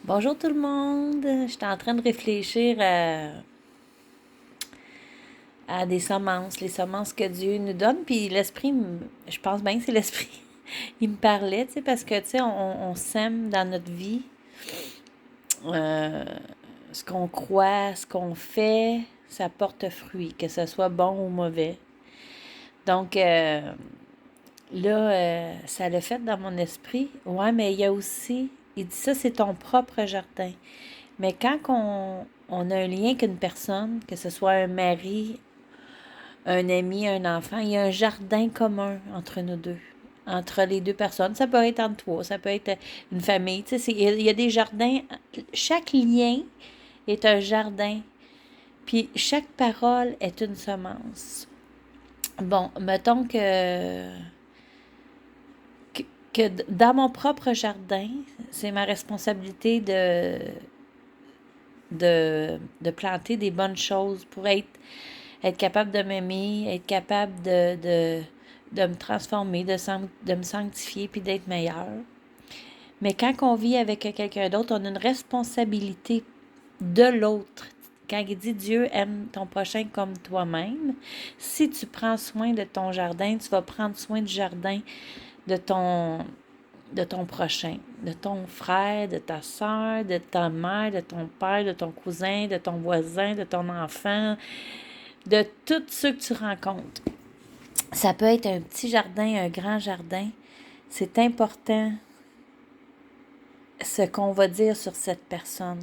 Bonjour tout le monde. J'étais en train de réfléchir à des semences, les semences que Dieu nous donne. Puis l'esprit, je pense bien que c'est l'esprit. Il me parlait, tu sais, parce que, tu sais, on sème dans notre vie euh, ce qu'on croit, ce qu'on fait, ça porte fruit, que ce soit bon ou mauvais. Donc, là, ça l'a fait dans mon esprit. Ouais, mais il y a aussi, il dit ça, c'est ton propre jardin. Mais quand on a un lien avec une personne, que ce soit un mari, un ami, un enfant, il y a un jardin commun entre nous deux, entre les deux personnes. Ça peut être entre toi, ça peut être une famille. Tu sais, il y a des jardins. Chaque lien est un jardin. Puis chaque parole est une semence. Bon, mettons que, que dans mon propre jardin, c'est ma responsabilité de planter des bonnes choses pour être capable de m'aimer, être capable de me transformer, de me sanctifier puis d'être meilleur. Mais quand on vit avec quelqu'un d'autre, on a une responsabilité de l'autre. Quand il dit Dieu aime ton prochain comme toi-même, si tu prends soin de ton jardin, tu vas prendre soin du jardin de ton prochain, de ton frère, de ta soeur, de ta mère, de ton père, de ton cousin, de ton voisin, de ton enfant, de tous ceux que tu rencontres. Ça peut être un petit jardin, un grand jardin. C'est important ce qu'on va dire sur cette personne.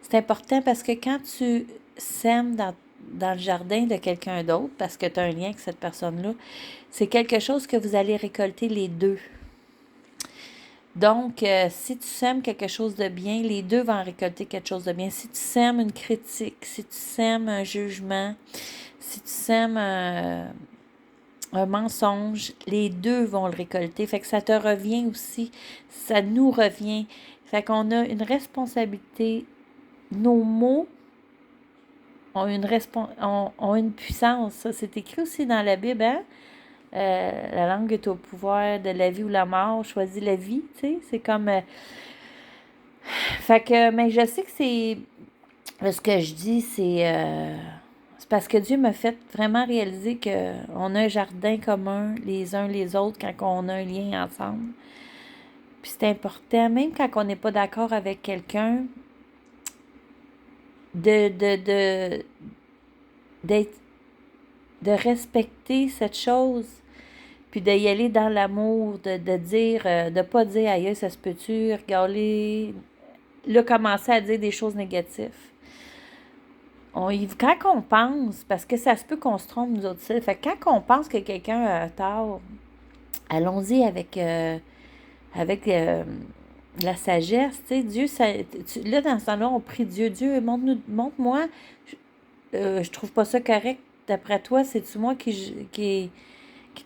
C'est important parce que quand tu sèmes dans le jardin de quelqu'un d'autre, parce que tu as un lien avec cette personne-là, c'est quelque chose que vous allez récolter les deux. Donc, si tu sèmes quelque chose de bien, les deux vont récolter quelque chose de bien. Si tu sèmes une critique, si tu sèmes un jugement, si tu sèmes un mensonge, les deux vont le récolter. Fait que ça te revient aussi, ça nous revient. Fait qu'on a une responsabilité. Nos mots ont une puissance. Ça, c'est écrit aussi dans la Bible, hein? La langue est au pouvoir de la vie ou la mort. Choisis la vie, tu sais. C'est comme... fait que, mais je sais que c'est... Ce que je dis, c'est parce que Dieu m'a fait vraiment réaliser qu'on a un jardin commun, les uns les autres, quand on a un lien ensemble. Puis c'est important, même quand on n'est pas d'accord avec quelqu'un, de, de, de, d'être, de respecter cette chose, puis d'y aller dans l'amour, de dire, de pas dire, aïe, ça se peut-tu, regarder, là, commencer à dire des choses négatives. Quand on pense, parce que ça se peut qu'on se trompe, nous autres, fait que quand on pense que quelqu'un a tort, allons-y avec la sagesse, tu sais, Dieu, là, dans ce temps-là, on prie Dieu, Dieu, montre-moi, je trouve pas ça correct, d'après toi, c'est-tu moi qui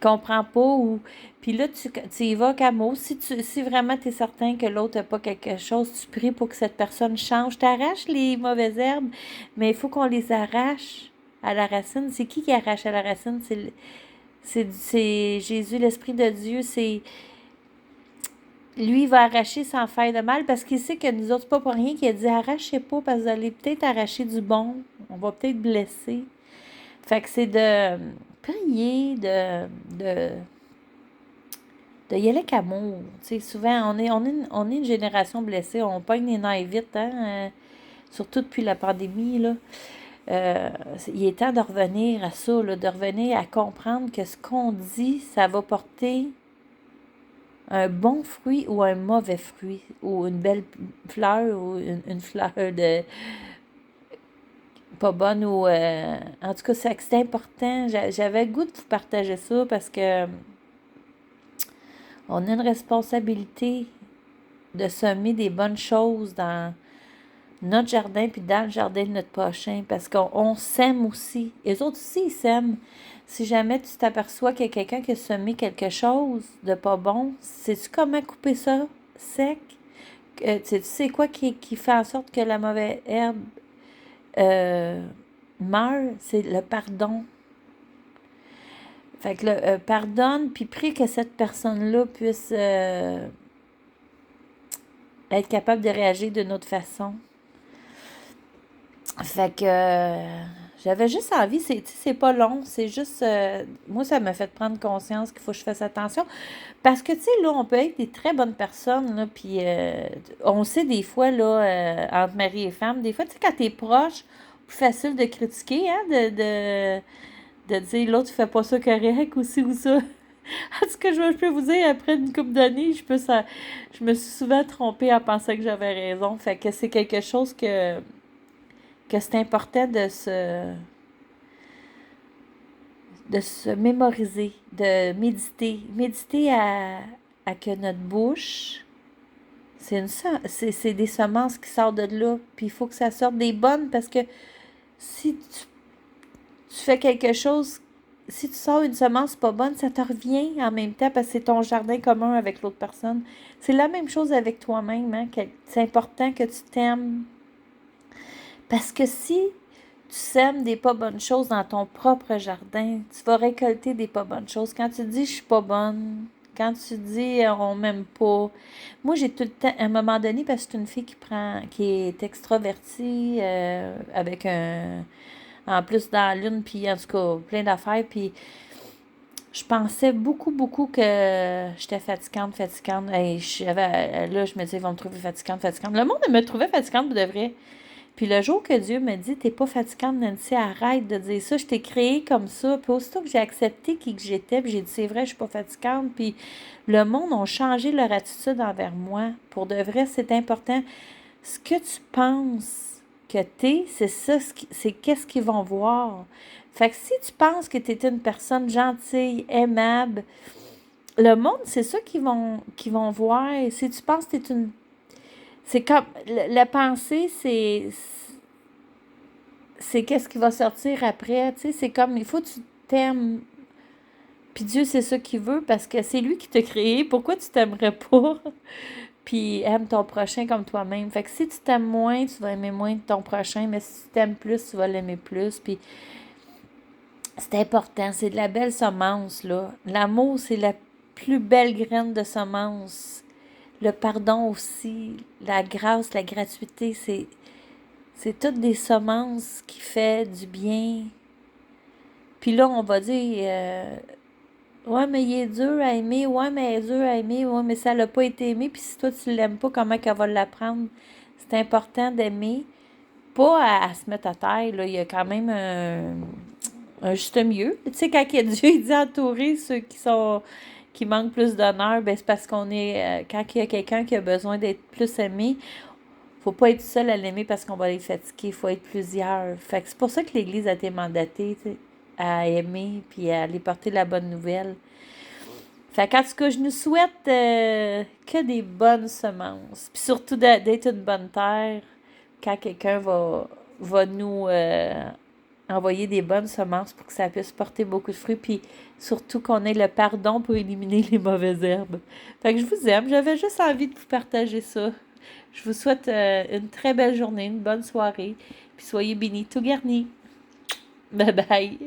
comprend pas, ou, puis là, tu y vas qu'à mots, si vraiment tu es certain que l'autre n'a pas quelque chose, tu pries pour que cette personne change, t'arraches les mauvaises herbes, mais il faut qu'on les arrache à la racine. C'est qui arrache à la racine? C'est Jésus, l'Esprit de Dieu, lui, il va arracher sans faire de mal parce qu'il sait que nous autres, c'est pas pour rien qu'il a dit arrachez pas parce que vous allez peut-être arracher du bon. On va peut-être blesser. Fait que c'est de prier, de y aller avec amour. Tu sais, souvent, on est une génération blessée. On pogne les nerfs vite, hein? Surtout depuis la pandémie, là. Il est temps de revenir à ça, là, de revenir à comprendre que ce qu'on dit, ça va porter un bon fruit ou un mauvais fruit, ou une belle fleur ou une fleur de pas bonne, ou en tout cas, c'est important. J'avais le goût de vous partager ça parce que on a une responsabilité de semer des bonnes choses dans notre jardin puis dans le jardin de notre prochain parce qu'on sème aussi. Les autres aussi, ils sèment. Si jamais tu t'aperçois qu'il y a quelqu'un qui a semé quelque chose de pas bon, sais-tu comment couper ça sec? Tu sais quoi qui fait en sorte que la mauvaise herbe euh, meurt? C'est le pardon. Fait que pardonne, puis prie que cette personne-là puisse être capable de réagir d'une autre façon. Fait que j'avais juste envie, c'est pas long, c'est juste, moi, ça m'a fait prendre conscience qu'il faut que je fasse attention. Parce que, tu sais, là, on peut être des très bonnes personnes, là, puis on sait des fois, là, entre mari et femme, des fois, tu sais, quand t'es proche, plus facile de critiquer, hein, de dire l'autre fait pas ça correct ou ci ou ça. En tout cas, je peux vous dire, après une couple d'années, je me suis souvent trompée à penser que j'avais raison. Fait que c'est quelque chose que c'est important de se mémoriser, de méditer. Méditer à que notre bouche, c'est des semences qui sortent de là. Puis il faut que ça sorte des bonnes parce que si tu fais quelque chose, si tu sors une semence pas bonne, ça te revient en même temps parce que c'est ton jardin commun avec l'autre personne. C'est la même chose avec toi-même. Hein, c'est important que tu t'aimes. Parce que si tu sèmes des pas bonnes choses dans ton propre jardin, tu vas récolter des pas bonnes choses. Quand tu dis je suis pas bonne, quand tu dis on m'aime pas. Moi, j'ai tout le temps, à un moment donné, parce que c'est une fille qui est extravertie, avec en plus dans la lune, puis en tout cas, plein d'affaires, puis je pensais beaucoup, beaucoup que j'étais fatigante. Hey, là, je me disais, ils vont me trouver fatigante. Le monde me trouvait fatigante pour de vrai. Puis le jour que Dieu me dit, t'es pas fatigante, Nancy, arrête de dire ça, je t'ai créée comme ça. Puis aussitôt que j'ai accepté qui que j'étais, puis j'ai dit, c'est vrai, je suis pas fatigante. Puis le monde a changé leur attitude envers moi. Pour de vrai, c'est important. Ce que tu penses que t'es, c'est ça, c'est qu'est-ce qu'ils vont voir. Fait que si tu penses que t'es une personne gentille, aimable, le monde, c'est ça qu'ils vont voir. Si tu penses que t'es une... C'est comme... La pensée, c'est qu'est-ce qui va sortir après, tu sais, c'est comme, il faut que tu t'aimes, puis Dieu, c'est ça qu'il veut, parce que c'est lui qui t'a créé, pourquoi tu t'aimerais pas, puis aime ton prochain comme toi-même, fait que si tu t'aimes moins, tu vas aimer moins ton prochain, mais si tu t'aimes plus, tu vas l'aimer plus, puis c'est important, c'est de la belle semence, là, l'amour, c'est la plus belle graine de semence, le pardon aussi, la grâce, la gratuité, c'est toutes des semences qui fait du bien. Puis là, on va dire, ouais, mais il est dur à aimer, ouais, mais elle est dur à aimer, ouais, mais ça l'a pas été aimé, puis si toi, tu l'aimes pas, comment qu'elle va l'apprendre? C'est important d'aimer, pas à se mettre à terre, là, il y a quand même un juste milieu. Tu sais, quand Dieu il dit entourer ceux qui manquent plus d'honneur, ben c'est parce qu'on est, quand il y a quelqu'un qui a besoin d'être plus aimé, faut pas être seul à l'aimer parce qu'on va être fatigué. Il faut être plusieurs. Fait que c'est pour ça que l'Église a été mandatée, tu sais, à aimer puis à aller porter la bonne nouvelle. Fait qu'en tout cas, je nous souhaite que des bonnes semences. Puis surtout d'être une bonne terre quand quelqu'un va nous envoyer des bonnes semences pour que ça puisse porter beaucoup de fruits. Puis surtout qu'on ait le pardon pour éliminer les mauvaises herbes. Fait que je vous aime. J'avais juste envie de vous partager ça. Je vous souhaite une très belle journée, une bonne soirée. Puis soyez bénis, tout garnis. Bye bye.